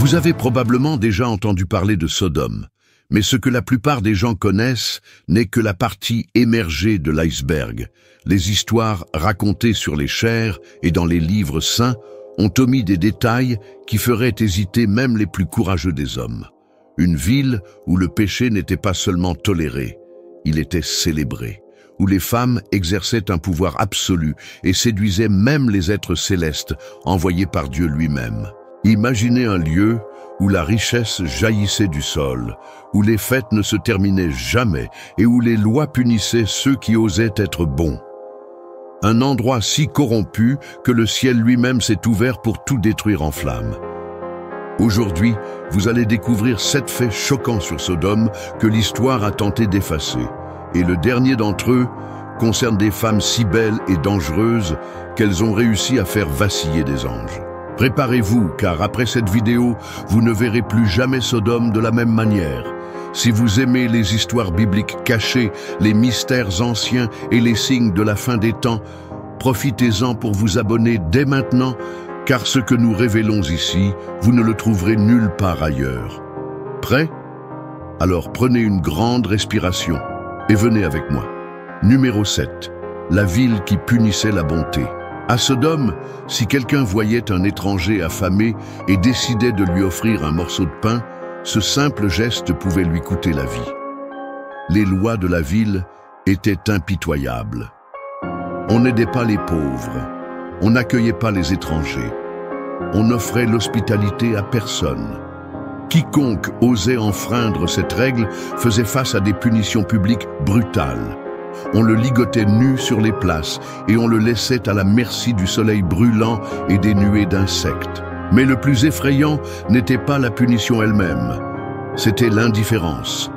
Vous avez probablement déjà entendu parler de Sodome, mais ce que la plupart des gens connaissent n'est que la partie émergée de l'iceberg. Les histoires racontées sur les chaires et dans les livres saints ont omis des détails qui feraient hésiter même les plus courageux des hommes. Une ville où le péché n'était pas seulement toléré, il était célébré, où les femmes exerçaient un pouvoir absolu et séduisaient même les êtres célestes envoyés par Dieu lui-même. Imaginez un lieu où la richesse jaillissait du sol, où les fêtes ne se terminaient jamais et où les lois punissaient ceux qui osaient être bons. Un endroit si corrompu que le ciel lui-même s'est ouvert pour tout détruire en flammes. Aujourd'hui, vous allez découvrir 7 faits choquants sur Sodome que l'histoire a tenté d'effacer. Et le dernier d'entre eux concerne des femmes si belles et dangereuses qu'elles ont réussi à faire vaciller des anges. Préparez-vous, car après cette vidéo, vous ne verrez plus jamais Sodome de la même manière. Si vous aimez les histoires bibliques cachées, les mystères anciens et les signes de la fin des temps, profitez-en pour vous abonner dès maintenant, car ce que nous révélons ici, vous ne le trouverez nulle part ailleurs. Prêt? Alors prenez une grande respiration et venez avec moi. Numéro 7. La ville qui punissait la bonté. À Sodome, si quelqu'un voyait un étranger affamé et décidait de lui offrir un morceau de pain, ce simple geste pouvait lui coûter la vie. Les lois de la ville étaient impitoyables. On n'aidait pas les pauvres, on n'accueillait pas les étrangers, on n'offrait l'hospitalité à personne. Quiconque osait enfreindre cette règle faisait face à des punitions publiques brutales. On le ligotait nu sur les places et on le laissait à la merci du soleil brûlant et des nuées d'insectes. Mais le plus effrayant n'était pas la punition elle-même, c'était l'indifférence.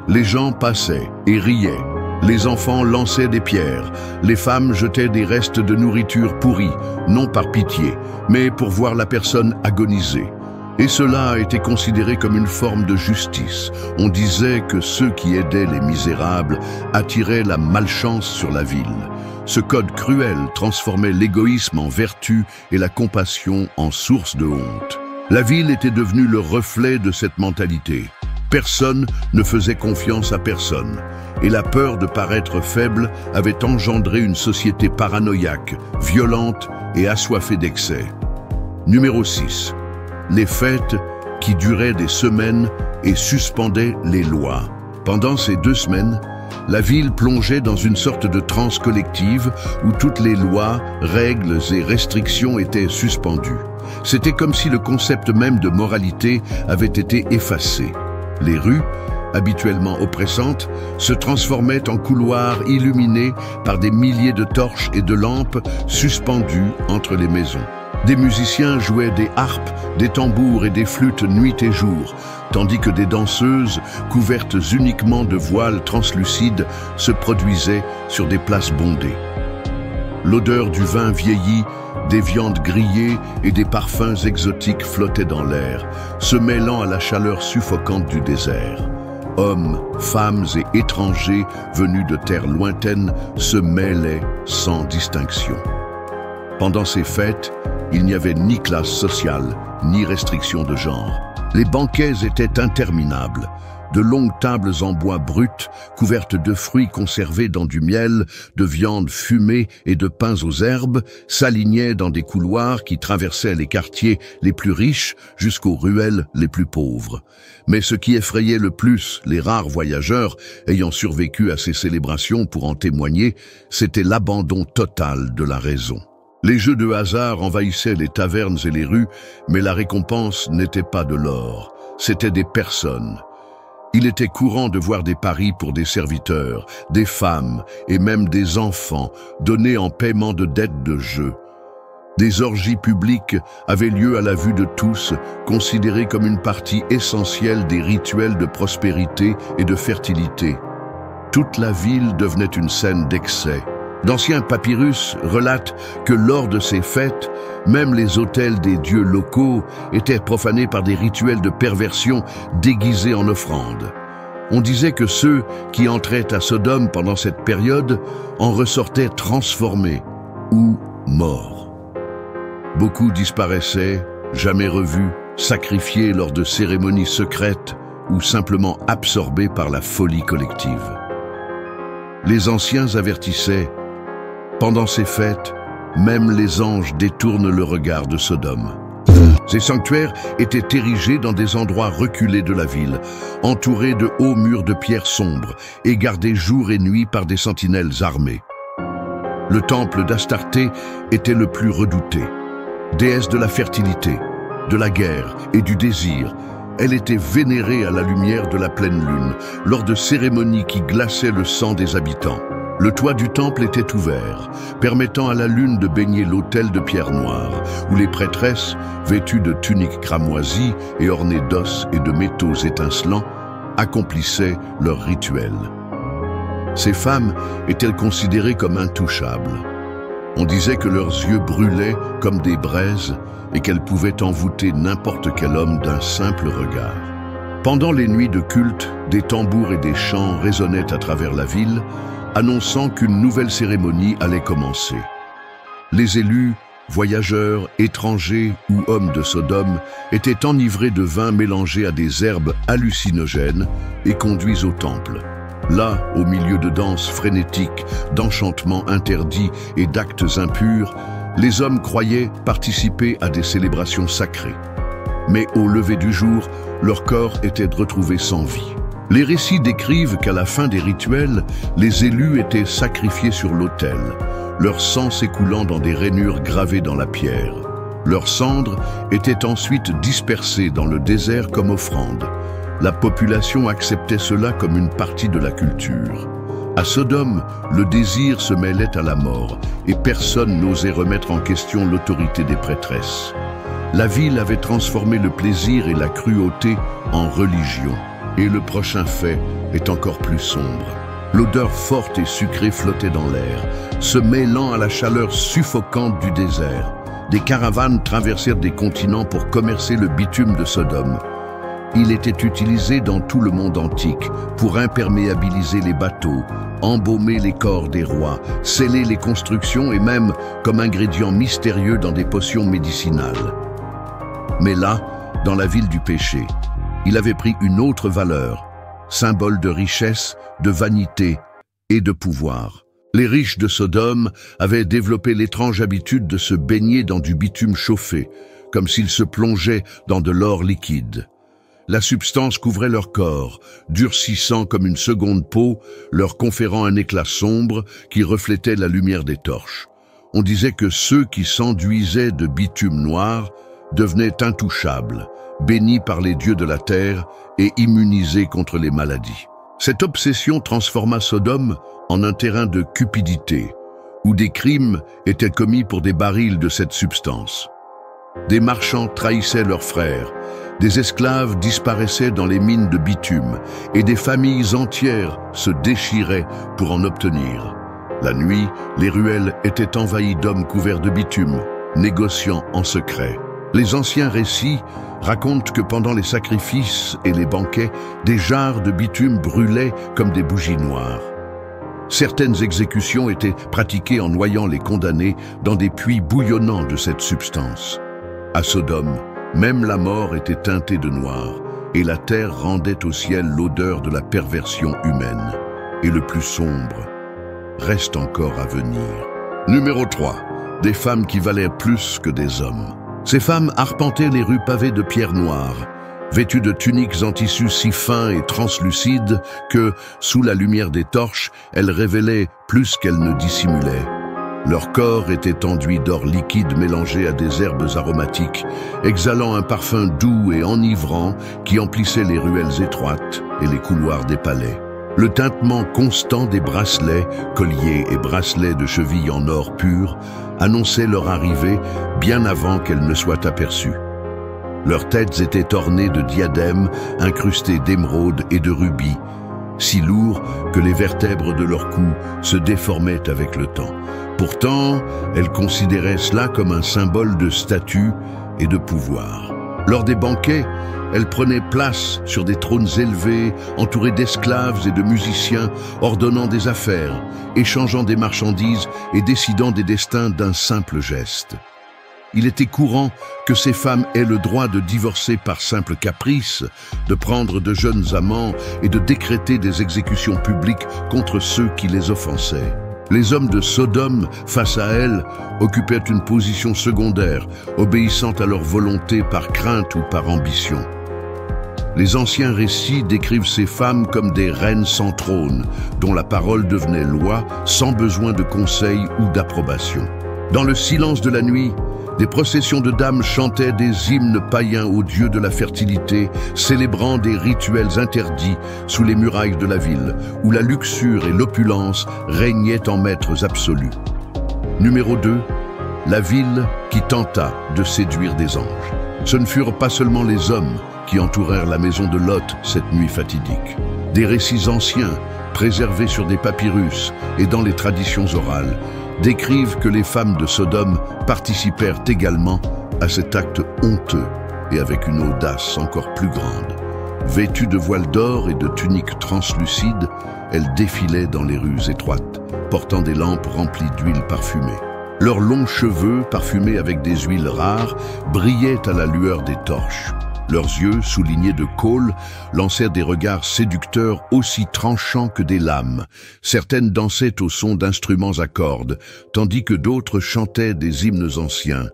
Les gens passaient et riaient, les enfants lançaient des pierres, les femmes jetaient des restes de nourriture pourrie, non par pitié, mais pour voir la personne agoniser. Et cela était considéré comme une forme de justice. On disait que ceux qui aidaient les misérables attiraient la malchance sur la ville. Ce code cruel transformait l'égoïsme en vertu et la compassion en source de honte. La ville était devenue le reflet de cette mentalité. Personne ne faisait confiance à personne. Et la peur de paraître faible avait engendré une société paranoïaque, violente et assoiffée d'excès. Numéro 6. Les fêtes qui duraient des semaines et suspendaient les lois. Pendant ces 2 semaines, la ville plongeait dans une sorte de transe collective où toutes les lois, règles et restrictions étaient suspendues. C'était comme si le concept même de moralité avait été effacé. Les rues, habituellement oppressantes, se transformaient en couloirs illuminés par des milliers de torches et de lampes suspendues entre les maisons. Des musiciens jouaient des harpes, des tambours et des flûtes nuit et jour, tandis que des danseuses, couvertes uniquement de voiles translucides, se produisaient sur des places bondées. L'odeur du vin vieilli, des viandes grillées et des parfums exotiques flottaient dans l'air, se mêlant à la chaleur suffocante du désert. Hommes, femmes et étrangers venus de terres lointaines se mêlaient sans distinction. Pendant ces fêtes, il n'y avait ni classe sociale, ni restriction de genre. Les banquets étaient interminables. De longues tables en bois brut, couvertes de fruits conservés dans du miel, de viande fumée et de pains aux herbes, s'alignaient dans des couloirs qui traversaient les quartiers les plus riches jusqu'aux ruelles les plus pauvres. Mais ce qui effrayait le plus les rares voyageurs ayant survécu à ces célébrations pour en témoigner, c'était l'abandon total de la raison. Les jeux de hasard envahissaient les tavernes et les rues, mais la récompense n'était pas de l'or, c'était des personnes. Il était courant de voir des paris pour des serviteurs, des femmes et même des enfants donnés en paiement de dettes de jeu. Des orgies publiques avaient lieu à la vue de tous, considérées comme une partie essentielle des rituels de prospérité et de fertilité. Toute la ville devenait une scène d'excès. D'anciens papyrus relatent que lors de ces fêtes, même les autels des dieux locaux étaient profanés par des rituels de perversion déguisés en offrandes. On disait que ceux qui entraient à Sodome pendant cette période en ressortaient transformés ou morts. Beaucoup disparaissaient, jamais revus, sacrifiés lors de cérémonies secrètes ou simplement absorbés par la folie collective. Les anciens avertissaient, pendant ces fêtes, même les anges détournent le regard de Sodome. Ces sanctuaires étaient érigés dans des endroits reculés de la ville, entourés de hauts murs de pierre sombres et gardés jour et nuit par des sentinelles armées. Le temple d'Astarté était le plus redouté. Déesse de la fertilité, de la guerre et du désir, elle était vénérée à la lumière de la pleine lune, lors de cérémonies qui glaçaient le sang des habitants. Le toit du temple était ouvert, permettant à la lune de baigner l'autel de pierre noire, où les prêtresses, vêtues de tuniques cramoisies et ornées d'os et de métaux étincelants, accomplissaient leur rituel. Ces femmes étaient considérées comme intouchables. On disait que leurs yeux brûlaient comme des braises et qu'elles pouvaient envoûter n'importe quel homme d'un simple regard. Pendant les nuits de culte, des tambours et des chants résonnaient à travers la ville, annonçant qu'une nouvelle cérémonie allait commencer. Les élus, voyageurs, étrangers ou hommes de Sodome étaient enivrés de vin mélangé à des herbes hallucinogènes et conduits au temple. Là, au milieu de danses frénétiques, d'enchantements interdits et d'actes impurs, les hommes croyaient participer à des célébrations sacrées. Mais au lever du jour, leur corps était retrouvé sans vie. Les récits décrivent qu'à la fin des rituels, les élus étaient sacrifiés sur l'autel, leur sang s'écoulant dans des rainures gravées dans la pierre. Leurs cendres étaient ensuite dispersées dans le désert comme offrande. La population acceptait cela comme une partie de la culture. À Sodome, le désir se mêlait à la mort et personne n'osait remettre en question l'autorité des prêtresses. La ville avait transformé le plaisir et la cruauté en religion. Et le prochain fait est encore plus sombre. L'odeur forte et sucrée flottait dans l'air, se mêlant à la chaleur suffocante du désert. Des caravanes traversèrent des continents pour commercer le bitume de Sodome. Il était utilisé dans tout le monde antique pour imperméabiliser les bateaux, embaumer les corps des rois, sceller les constructions et même comme ingrédient mystérieux dans des potions médicinales. Mais là, dans la ville du péché, il avait pris une autre valeur, symbole de richesse, de vanité et de pouvoir. Les riches de Sodome avaient développé l'étrange habitude de se baigner dans du bitume chauffé, comme s'ils se plongeaient dans de l'or liquide. La substance couvrait leur corps, durcissant comme une seconde peau, leur conférant un éclat sombre qui reflétait la lumière des torches. On disait que ceux qui s'enduisaient de bitume noir devenaient intouchables, bénis par les dieux de la terre et immunisés contre les maladies. Cette obsession transforma Sodome en un terrain de cupidité, où des crimes étaient commis pour des barils de cette substance. Des marchands trahissaient leurs frères, des esclaves disparaissaient dans les mines de bitume et des familles entières se déchiraient pour en obtenir. La nuit, les ruelles étaient envahies d'hommes couverts de bitume, négociant en secret. Les anciens récits racontent que pendant les sacrifices et les banquets, des jarres de bitume brûlaient comme des bougies noires. Certaines exécutions étaient pratiquées en noyant les condamnés dans des puits bouillonnants de cette substance. À Sodome, même la mort était teintée de noir, et la terre rendait au ciel l'odeur de la perversion humaine. Et le plus sombre reste encore à venir. Numéro 3. Des femmes qui valaient plus que des hommes. Ces femmes arpentaient les rues pavées de pierres noires, vêtues de tuniques en tissu si fin et translucide que, sous la lumière des torches, elles révélaient plus qu'elles ne dissimulaient. Leur corps était enduit d'or liquide mélangé à des herbes aromatiques, exhalant un parfum doux et enivrant qui emplissait les ruelles étroites et les couloirs des palais. Le tintement constant des bracelets, colliers et bracelets de cheville en or pur annonçait leur arrivée bien avant qu'elles ne soient aperçues. Leurs têtes étaient ornées de diadèmes incrustés d'émeraudes et de rubis, si lourds que les vertèbres de leur cou se déformaient avec le temps. Pourtant, elles considéraient cela comme un symbole de statut et de pouvoir. Lors des banquets, elles prenaient place sur des trônes élevés, entourés d'esclaves et de musiciens, ordonnant des affaires, échangeant des marchandises et décidant des destins d'un simple geste. Il était courant que ces femmes aient le droit de divorcer par simple caprice, de prendre de jeunes amants et de décréter des exécutions publiques contre ceux qui les offensaient. Les hommes de Sodome, face à elles, occupaient une position secondaire, obéissant à leur volonté par crainte ou par ambition. Les anciens récits décrivent ces femmes comme des reines sans trône, dont la parole devenait loi sans besoin de conseil ou d'approbation. Dans le silence de la nuit, des processions de dames chantaient des hymnes païens aux dieux de la fertilité, célébrant des rituels interdits sous les murailles de la ville, où la luxure et l'opulence régnaient en maîtres absolus. Numéro 2. La ville qui tenta de séduire des anges. Ce ne furent pas seulement les hommes qui entourèrent la maison de Lot cette nuit fatidique. Des récits anciens, préservés sur des papyrus et dans les traditions orales, décrivent que les femmes de Sodome participèrent également à cet acte honteux et avec une audace encore plus grande. Vêtues de voiles d'or et de tuniques translucides, elles défilaient dans les rues étroites, portant des lampes remplies d'huile parfumée. Leurs longs cheveux, parfumés avec des huiles rares, brillaient à la lueur des torches. Leurs yeux, soulignés de colle, lancèrent des regards séducteurs aussi tranchants que des lames. Certaines dansaient au son d'instruments à cordes, tandis que d'autres chantaient des hymnes anciens,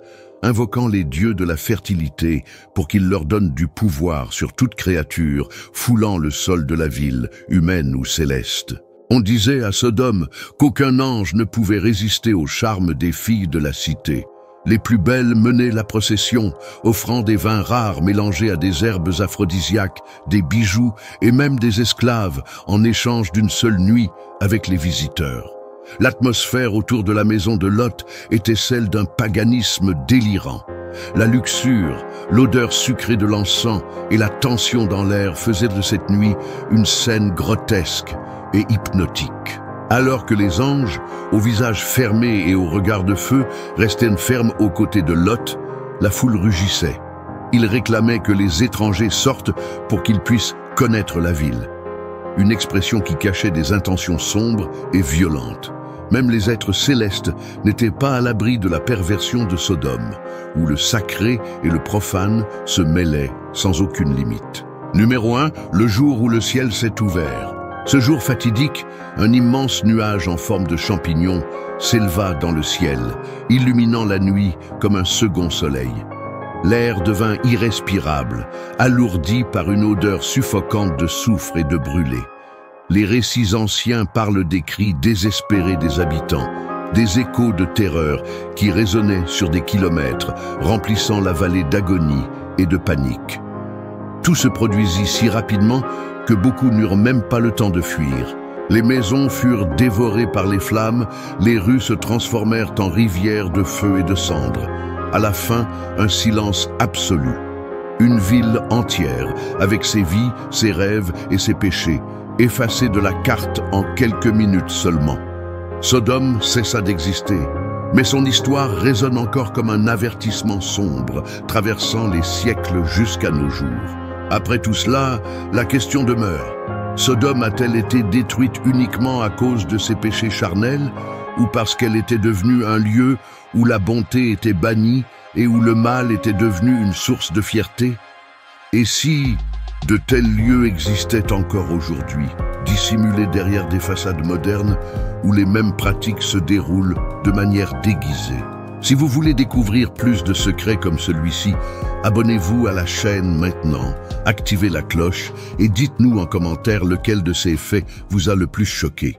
invoquant les dieux de la fertilité pour qu'ils leur donnent du pouvoir sur toute créature, foulant le sol de la ville, humaine ou céleste. On disait à Sodome qu'aucun ange ne pouvait résister au charme des filles de la cité. Les plus belles menaient la procession, offrant des vins rares mélangés à des herbes aphrodisiaques, des bijoux et même des esclaves en échange d'une seule nuit avec les visiteurs. L'atmosphère autour de la maison de Lot était celle d'un paganisme délirant. La luxure, l'odeur sucrée de l'encens et la tension dans l'air faisaient de cette nuit une scène grotesque et hypnotique. Alors que les anges, au visage fermé et au regard de feu, restaient fermes aux côtés de Lot, la foule rugissait. Ils réclamaient que les étrangers sortent pour qu'ils puissent connaître la ville. Une expression qui cachait des intentions sombres et violentes. Même les êtres célestes n'étaient pas à l'abri de la perversion de Sodome, où le sacré et le profane se mêlaient sans aucune limite. Numéro 1, le jour où le ciel s'est ouvert. Ce jour fatidique, un immense nuage en forme de champignon s'éleva dans le ciel, illuminant la nuit comme un second soleil. L'air devint irrespirable, alourdi par une odeur suffocante de soufre et de brûlé. Les récits anciens parlent des cris désespérés des habitants, des échos de terreur qui résonnaient sur des kilomètres, remplissant la vallée d'agonie et de panique. Tout se produisit si rapidement que beaucoup n'eurent même pas le temps de fuir. Les maisons furent dévorées par les flammes, les rues se transformèrent en rivières de feu et de cendres. À la fin, un silence absolu. Une ville entière, avec ses vies, ses rêves et ses péchés, effacée de la carte en quelques minutes seulement. Sodome cessa d'exister, mais son histoire résonne encore comme un avertissement sombre, traversant les siècles jusqu'à nos jours. Après tout cela, la question demeure. Sodome a-t-elle été détruite uniquement à cause de ses péchés charnels, ou parce qu'elle était devenue un lieu où la bonté était bannie et où le mal était devenu une source de fierté? Et si de tels lieux existaient encore aujourd'hui, dissimulés derrière des façades modernes où les mêmes pratiques se déroulent de manière déguisée? Si vous voulez découvrir plus de secrets comme celui-ci, abonnez-vous à la chaîne maintenant, activez la cloche et dites-nous en commentaire lequel de ces faits vous a le plus choqué.